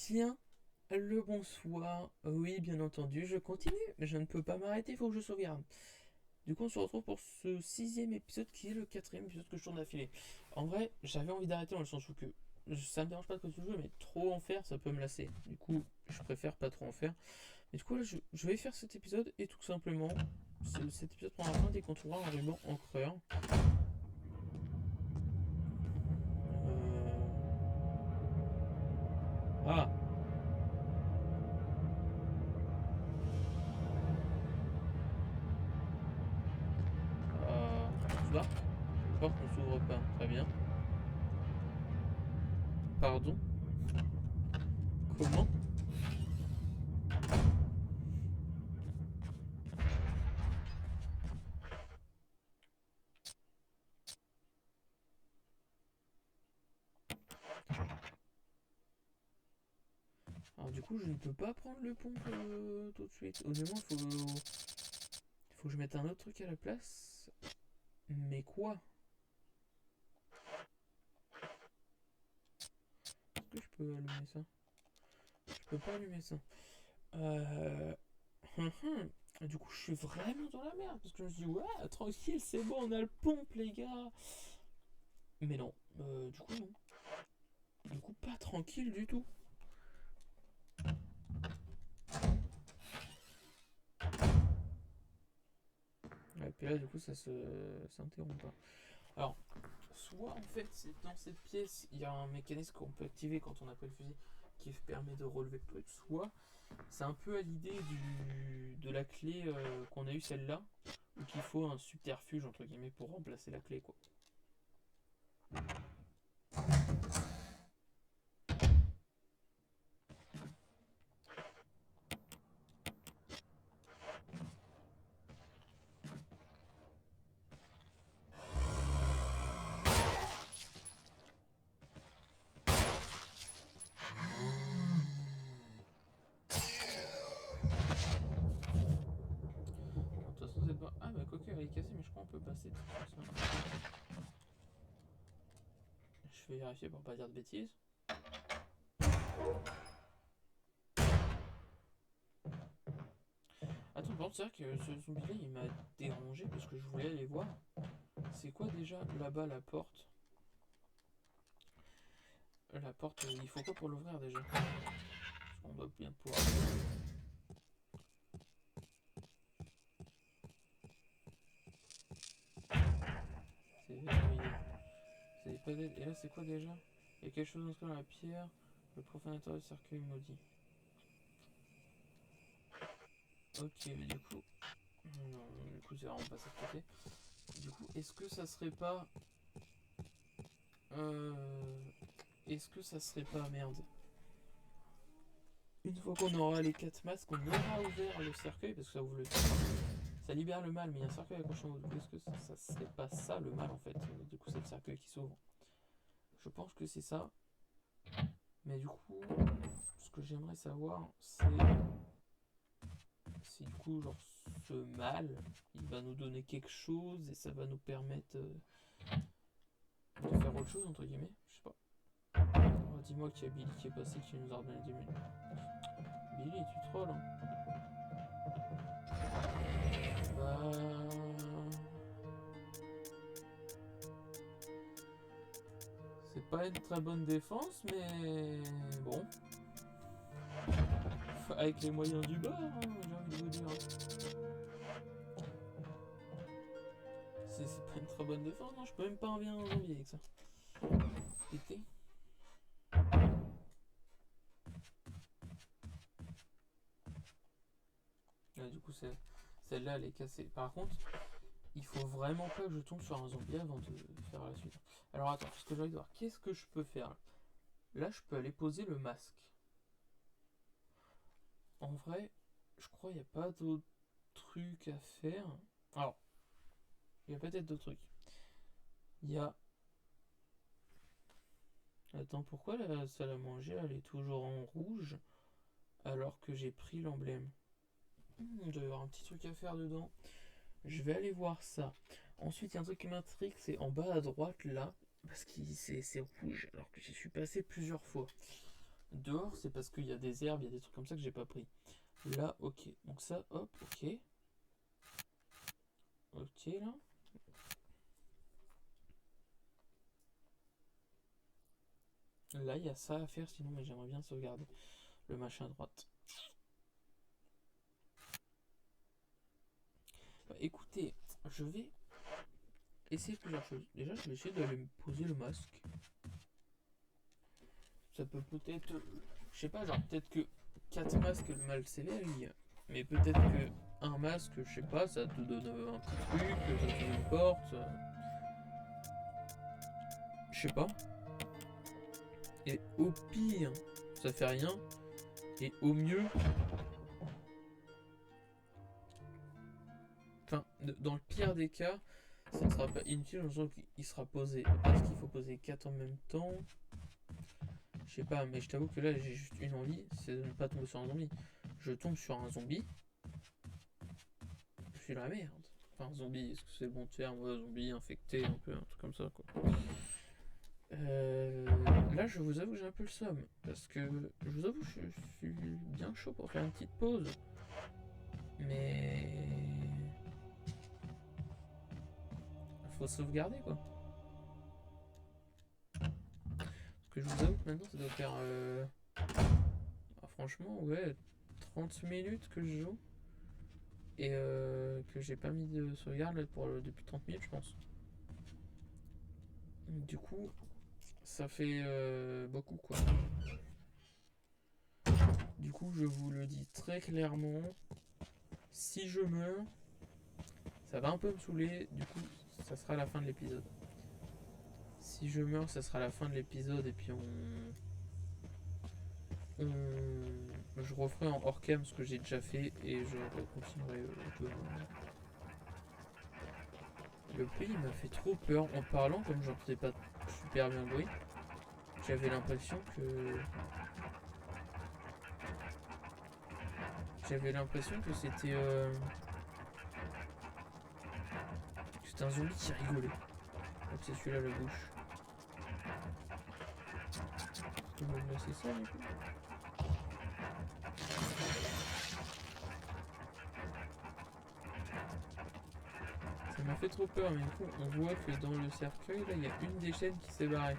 Bien le bonsoir. Oui, bien entendu, je continue. Mais je ne peux pas m'arrêter, il faut que je sauvegarde. Du coup, on se retrouve pour ce sixième épisode qui est le quatrième épisode que je tourne d'affilée. En vrai, j'avais envie d'arrêter dans le sens où que ça me dérange pas de continuer, mais trop en faire, ça peut me lasser. Du coup, je préfère pas trop en faire. Et du coup, là, je vais faire cet épisode et tout simplement, cet épisode prendra fin dès qu'on trouvera un ruban encreur. Ah, là, une porte ne s'ouvre pas. Très bien. Pardon. Comment? Alors du coup, je ne peux pas prendre le pont tout de suite. Honnêtement, il faut que je mette un autre truc à la place. Mais quoi? Est-ce que je peux allumer ça? Je peux pas allumer ça. Euh... Du coup, je suis vraiment dans la merde. Parce que je me suis dit, ouais, tranquille, c'est bon, on a le pompe, les gars. Mais non. Du coup, non. Du coup, pas tranquille du tout. Et puis là, du coup, ça s'interrompt pas. Alors, soit en fait, c'est dans cette pièce, il y a un mécanisme qu'on peut activer quand on appuie le fusil qui permet de relever le truc, soit c'est un peu à l'idée de la clé qu'on a eu celle-là, ou qu'il faut un subterfuge entre guillemets pour remplacer la clé quoi. De toute façon, c'est pas. Ah, bah, quoique, elle est cassée, mais je crois qu'on peut passer de toute façon. Je vais vérifier pour pas dire de bêtises. Attends, par contre, c'est vrai que ce zombie-là il m'a dérangé parce que je voulais aller voir. C'est quoi déjà là-bas la porte? La porte, il faut quoi pour l'ouvrir déjà? Parce qu'on doit bien pouvoir. C'est verrouillé. C'est pas d'aide. Et là, c'est quoi déjà? Il y a quelque chose inscrit dans la pierre. Le profanateur du cercueil maudit. Ok, mais du coup. Non, du coup, c'est vraiment pas ça de côté. Du coup, est-ce que ça serait pas. Euh... Est-ce que ça serait pas. Merde. Une fois qu'on aura les 4 masques, on aura ouvert le cercueil, parce que ça ouvre le. Ça libère le mal, mais il y a un cercueil accroché en haut. Du coup, est-ce que ça serait pas ça le mal en fait? Du coup, c'est le cercueil qui s'ouvre. Je pense que c'est ça. Mais du coup, ce que j'aimerais savoir, c'est si du coup, genre, ce mal, il va nous donner quelque chose et ça va nous permettre de faire autre chose, entre guillemets. Je sais pas. Oh, dis-moi qu'il y a Billy qui est passé, qui nous a redonné 10 minutes. Billy, tu trolls, hein? Bah. C'est pas une très bonne défense, mais bon. Avec les moyens du bord, hein, j'ai envie de vous dire. C'est pas une très bonne défense, non, je peux même pas envier un zombie avec ça. Pété. Là, du coup, celle-là, elle est cassée. Par contre, il faut vraiment pas que je tombe sur un zombie avant de faire la suite. Alors attends, parce que j'ai envie de voir, qu'est-ce que je peux faire? Là, je peux aller poser le masque. En vrai, je crois qu'il n'y a pas d'autres trucs à faire. Alors, il y a peut-être d'autres trucs. Il y a. Attends, pourquoi la salle à manger, elle est toujours en rouge alors que j'ai pris l'emblème? Il doit y avoir un petit truc à faire dedans. Je vais aller voir ça. Ensuite, il y a un truc qui m'intrigue, c'est en bas à droite là, parce que c'est rouge, alors que j'y suis passé plusieurs fois. Dehors, c'est parce qu'il y a des herbes, il y a des trucs comme ça que j'ai pas pris. Là, ok. Donc ça, hop, ok. Ok, là. Là, il y a ça à faire, sinon, mais j'aimerais bien sauvegarder le machin à droite. Bah, écoutez, je vais essayer plusieurs choses. Déjà, je vais essayer d'aller me poser le masque. Ça peut peut-être... Je sais pas, genre peut-être que 4 masques mal s'éveillent. Mais peut-être que un masque, je sais pas, ça te donne un petit truc, ça te donne une porte. Je sais pas. Et au pire, ça fait rien. Et au mieux... Enfin, dans le pire des cas, ça ne sera pas inutile dans le sens qu'il sera posé. Est-ce qu'il faut poser 4 en même temps? Je sais pas, mais je t'avoue que là j'ai juste une envie, c'est de ne pas tomber sur un zombie. Je tombe sur un zombie, je suis dans la merde. Enfin, zombie, est-ce que c'est le bon terme? Ouais, zombie, infecté, un peu, un truc comme ça, quoi. Là, je vous avoue que j'ai un peu le seum. Parce que, je vous avoue, je suis bien chaud pour faire une petite pause. Mais... faut sauvegarder, quoi. Parce que je vous avoue que maintenant, ça doit faire... franchement, ouais, 30 minutes que je joue. Et que j'ai pas mis de sauvegarde depuis 30 minutes, je pense. Du coup, ça fait beaucoup, quoi. Du coup, je vous le dis très clairement, si je meurs, ça va un peu me saouler. Du coup, ça sera la fin de l'épisode. Si je meurs, ça sera la fin de l'épisode. Et puis je referai en hors cam ce que j'ai déjà fait. Et je continuerai un peu. Le bruit il m'a fait trop peur en parlant, comme j'entendais pas super bien le bruit. J'avais l'impression que... c'était... c'était un zombie qui rigolait. Donc c'est celui-là la bouche. Je peux me laisser ça du coup. Ça m'a fait trop peur, mais du coup on voit que dans le cercueil là il y a une des chaînes qui s'est barrée.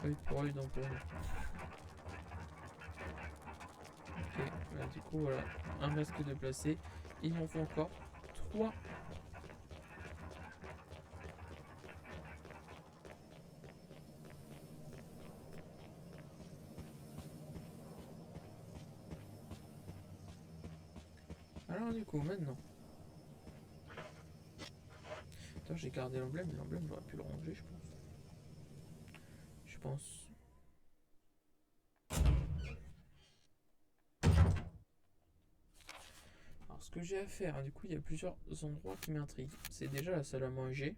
Œil pour œil, dent pour dent. Ok, bah, du coup voilà, un masque de placé. Il m'en faut encore 3. Alors du coup maintenant. Attends, j'ai gardé l'emblème, mais l'emblème j'aurais pu le ranger je pense. Je pense. Alors ce que j'ai à faire, du coup il y a plusieurs endroits qui m'intriguent. C'est déjà la salle à manger.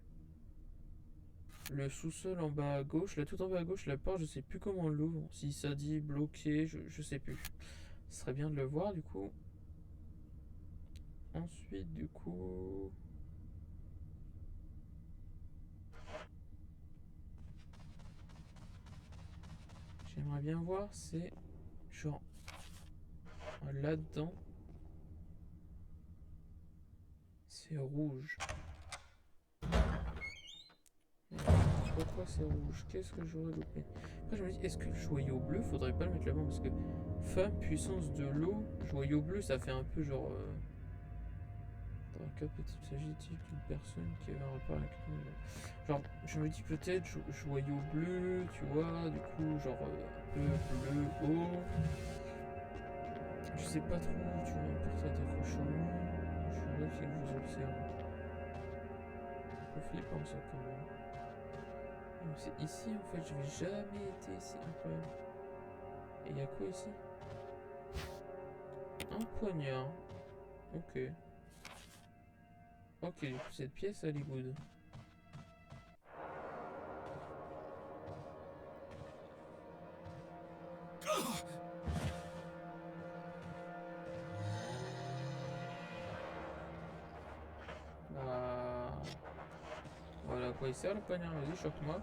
Le sous-sol en bas à gauche, là tout en bas à gauche, la porte, je sais plus comment on l'ouvre. Si ça dit bloqué, je sais plus. Ce serait bien de le voir du coup. Ensuite, du coup. J'aimerais bien voir, c'est genre là-dedans. C'est rouge. Pourquoi c'est rouge? Qu'est-ce que j'aurais loupé? Après, je me dis, est-ce que le joyau bleu, faudrait pas le mettre là-bas? Parce que femme, puissance de l'eau, joyau bleu, ça fait un peu genre. Dans le cas peut-être s'agit-il d'une personne qui avait un rapport avec le... Genre, je me dis peut-être joyau bleu, tu vois, du coup, genre un peu bleu haut. Je sais pas trop, tu vois, un portrait accroché au mur. Je suis là qu'il vous observe. Un peu flippant ça quand même. Donc c'est ici en fait, je vais jamais été ici, incroyable. Et il y a quoi ici? Un poignard. Ok. Ok, du coup cette pièce elle est good. Bah... Voilà à quoi il sert le poignard, vas-y choque-moi.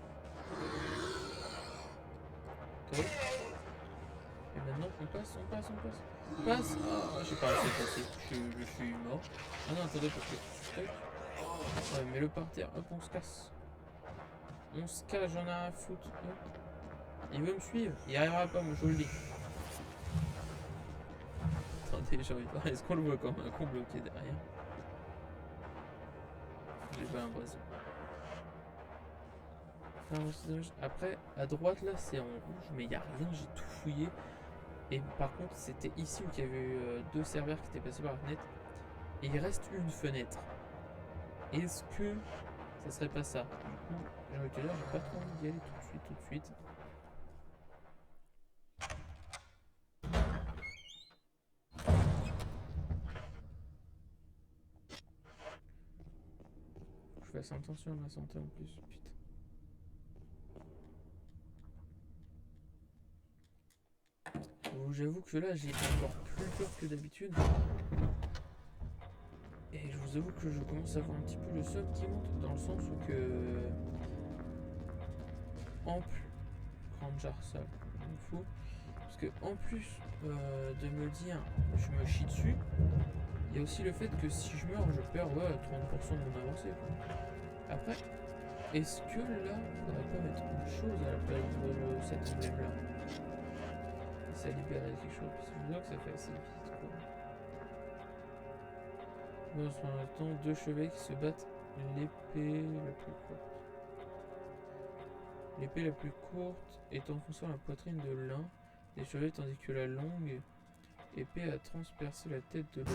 Top. Et maintenant, on passe. Passe. Ah, j'ai pas assez passé. Je suis mort. Ah non, attendez, parce que... Ouais, mets-le par terre. Hop, on se casse. J'en ai un à foutre. Hop. Il veut me suivre. Il arrivera pas, moi, je vous le dis. Attendez, j'ai envie de voir. Est-ce qu'on le voit comme un con bloqué derrière? J'ai pas l'impression. Après, à droite, là, c'est en rouge, mais il n'y a rien. J'ai tout fouillé. Et par contre, c'était ici où il y avait eu 2 serveurs qui étaient passés par la fenêtre. Et il reste une fenêtre. Est-ce que ça serait pas ça? Du coup, j'ai envie de te dire, j'ai pas trop envie d'y aller tout de suite. Faut que je fasse attention à ma santé en plus, putain. Bon, j'avoue que là, j'ai encore plus peur que d'habitude. Et je vous avoue que je commence à avoir un petit peu le seum qui monte, dans le sens où que... En plus... Grande jarre, ça, il me faut. Parce que en plus de me dire je me chie dessus, il y a aussi le fait que si je meurs, je perds 30% de mon avancée. Après, est-ce que là, on pourrait pas mettre autre chose à la place de cet emblème là? Et ça libérait quelque chose, parce que je vois que ça fait assez vite quoi. Dans ce temps, 2 chevaliers qui se battent l'épée la plus courte. L'épée la plus courte est enfoncée dans la poitrine de l'un des chevaliers, tandis que la longue épée a transpercé la tête de l'autre.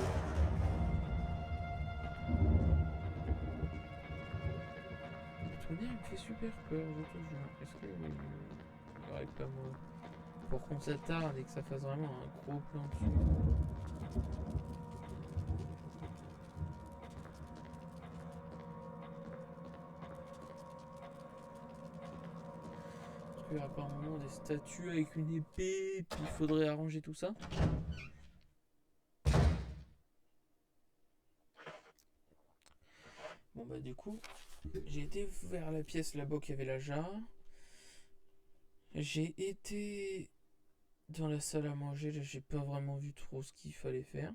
Ton nez, il me fait super peur, je te jure. Est-ce que il n'y aurait pas moi pour qu'on s'attarde et que ça fasse vraiment un gros plan dessus? Parce qu'il y aura pas un moment des statues avec une épée, puis il faudrait arranger tout ça. Bon bah du coup, j'ai été vers la pièce là-bas qui avait la jarre. J'ai été dans la salle à manger, là j'ai pas vraiment vu trop ce qu'il fallait faire.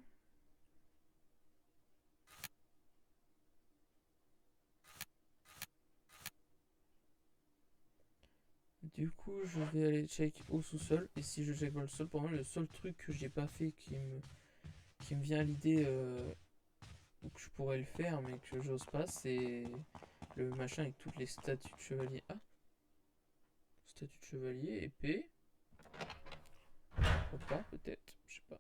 Du coup, je vais aller check au sous-sol. Et si je check au sous-sol, pour moi, le seul truc que j'ai pas fait qui me vient à l'idée, ou que je pourrais le faire, mais que j'ose pas, c'est le machin avec toutes les statues de chevalier. Ah, statue de chevalier, épée. Pourquoi pas, peut-être, je sais pas.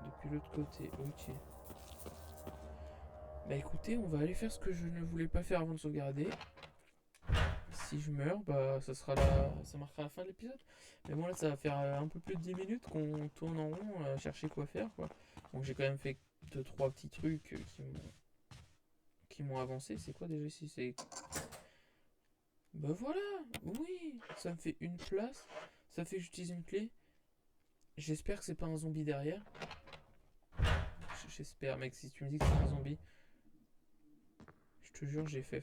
Depuis l'autre côté, ok. Bah écoutez, on va aller faire ce que je ne voulais pas faire avant de sauvegarder. Si je meurs, bah ça sera ça marquera la fin de l'épisode. Mais bon là ça va faire un peu plus de 10 minutes qu'on tourne en rond à chercher quoi faire quoi. Donc j'ai quand même fait 2-3 petits trucs qui m'ont avancé. C'est quoi déjà ici? C'est... Bah voilà, oui, ça me fait une place. Ça fait que j'utilise une clé. J'espère que c'est pas un zombie derrière. J'espère mec, si tu me dis que c'est un zombie, je te jure j'ai fait.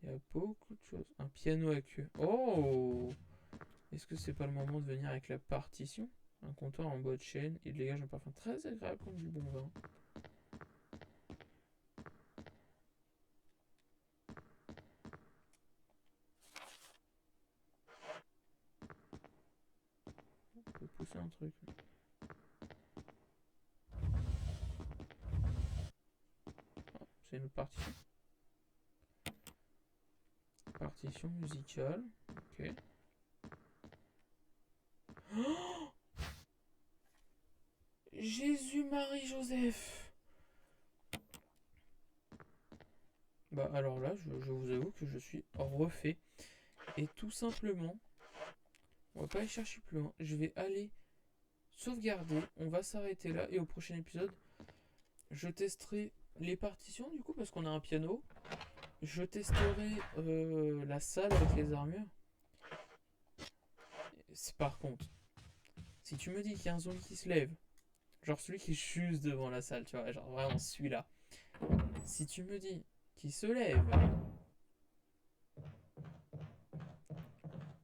Il y a beaucoup de choses. Un piano à queue. Oh! Est-ce que c'est pas le moment de venir avec la partition? Un comptoir en bois de chêne. Il dégage un parfum très agréable comme du bon vin. On peut pousser un truc. Ah, c'est une autre partition. Partition musicale. Ok. Oh, Jésus, Marie, Joseph. Bah alors là, je vous avoue que je suis refait. Et tout simplement, on va pas aller chercher plus loin. Je vais aller sauvegarder. On va s'arrêter là. Et au prochain épisode, je testerai les partitions du coup parce qu'on a un piano. Je testerai la salle avec les armures. Par contre, si tu me dis qu'il y a un zombie qui se lève, genre celui qui est juste devant la salle, tu vois, genre vraiment celui-là, Si tu me dis qu'il se lève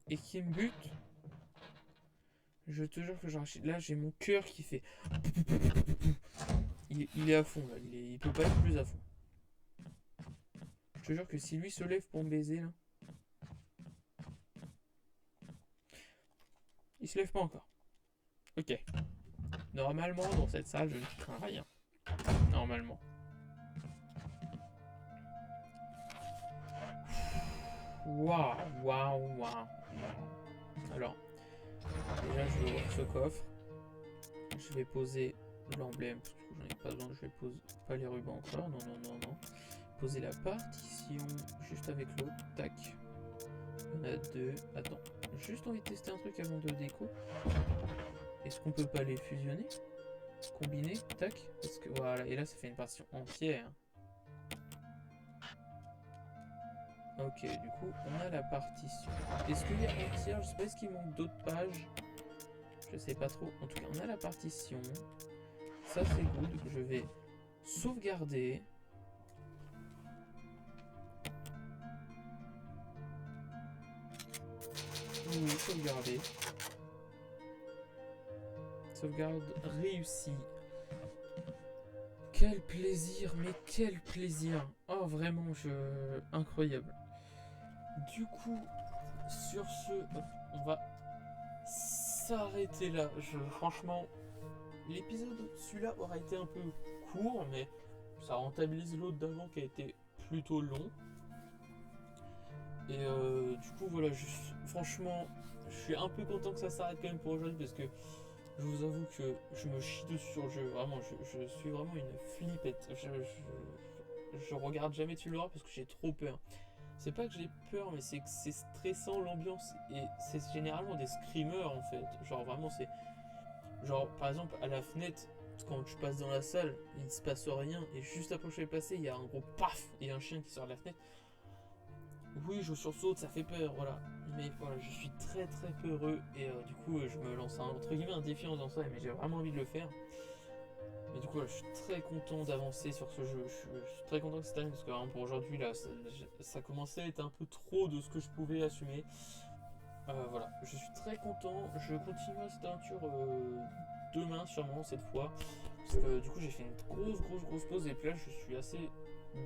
et qu'il me bute, je te jure que là j'ai mon cœur qui fait. Il est à fond là, il peut pas être plus à fond. Je te jure que si lui se lève pour me baiser là. Il se lève pas encore. Ok. Normalement dans cette salle je ne crains rien. Normalement. Waouh. Alors, déjà je vais ouvrir ce coffre. Je vais poser l'emblème, parce que j'en ai pas besoin, je vais poser pas les rubans encore, non. Poser la partition juste avec l'autre, tac. Il y en a deux, attends, juste envie de tester un truc avant de déco. Est-ce qu'on peut pas les fusionner? Combiner, tac, parce que voilà, et là ça fait une partition entière. Ok, du coup, on a la partition. Est-ce qu'il y a entière? Je sais pas, est-ce qu'il manque d'autres pages? Je sais pas trop. En tout cas, on a la partition. Ça, c'est good. Je vais sauvegarder. Oui, sauvegarder. Sauvegarde réussie. Quel plaisir, mais quel plaisir. Oh, vraiment, incroyable. Du coup, sur ce, on va s'arrêter là. Franchement, l'épisode, celui-là, aura été un peu court, mais ça rentabilise l'autre d'avant qui a été plutôt long. Et du coup, voilà, franchement, je suis un peu content que ça s'arrête quand même pour aujourd'hui parce que je vous avoue que je me chie dessus sur le jeu. Vraiment, je suis vraiment une flippette. Je regarde jamais tu l'auras parce que j'ai trop peur. C'est pas que j'ai peur, mais c'est que c'est stressant l'ambiance. Et c'est généralement des screamers en fait. Genre vraiment, c'est. Genre par exemple, à la fenêtre, quand tu passes dans la salle, il se passe rien. Et juste après que je vais passer, il y a un gros paf et un chien qui sort de la fenêtre. Oui, je sursaute, ça fait peur, voilà. Mais voilà, je suis très très peureux et du coup, je me lance entre guillemets un défi en faisant ça, mais j'ai vraiment envie de le faire. Mais du coup, là, je suis très content d'avancer sur ce jeu. Je suis très content que ça termine parce que vraiment pour aujourd'hui, là, ça commençait à être un peu trop de ce que je pouvais assumer. Voilà, je suis très content. Je continuerai cette aventure demain, sûrement cette fois. Parce que du coup, j'ai fait une grosse pause et puis là, je suis assez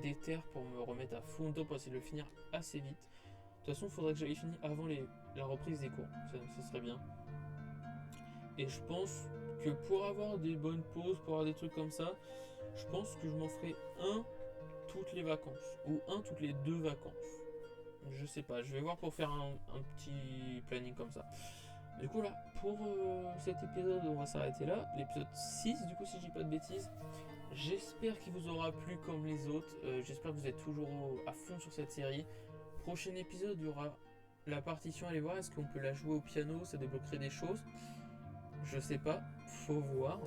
déter pour me remettre à fond dedans pour essayer de le finir assez vite. De toute façon, il faudrait que j'aille finir avant la reprise des cours. Ça serait bien. Et je pense que pour avoir des bonnes pauses, pour avoir des trucs comme ça, je pense que je m'en ferai un toutes les vacances. Ou un toutes les 2 vacances. Je sais pas, je vais voir pour faire un petit planning comme ça. Du coup là, pour cet épisode, on va s'arrêter là. L'épisode 6, du coup, si je dis pas de bêtises. J'espère qu'il vous aura plu comme les autres. J'espère que vous êtes toujours à fond sur cette série. Prochain épisode, il y aura la partition. Allez voir, est-ce qu'on peut la jouer au piano? Ça débloquerait des choses. Je sais pas, faut voir.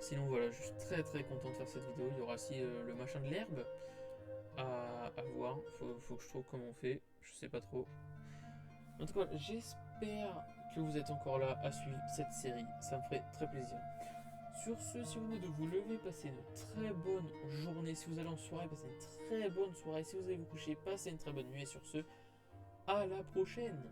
Sinon voilà, je suis très content de faire cette vidéo. Il y aura aussi le machin de l'herbe à voir. Faut que je trouve comment on fait. Je sais pas trop. En tout cas, j'espère que vous êtes encore là à suivre cette série. Ça me ferait très plaisir. Sur ce, si vous venez de vous lever, passez une très bonne journée. Si vous allez en soirée, passez une très bonne soirée. Si vous allez vous coucher, passez une très bonne nuit. Et sur ce, à la prochaine!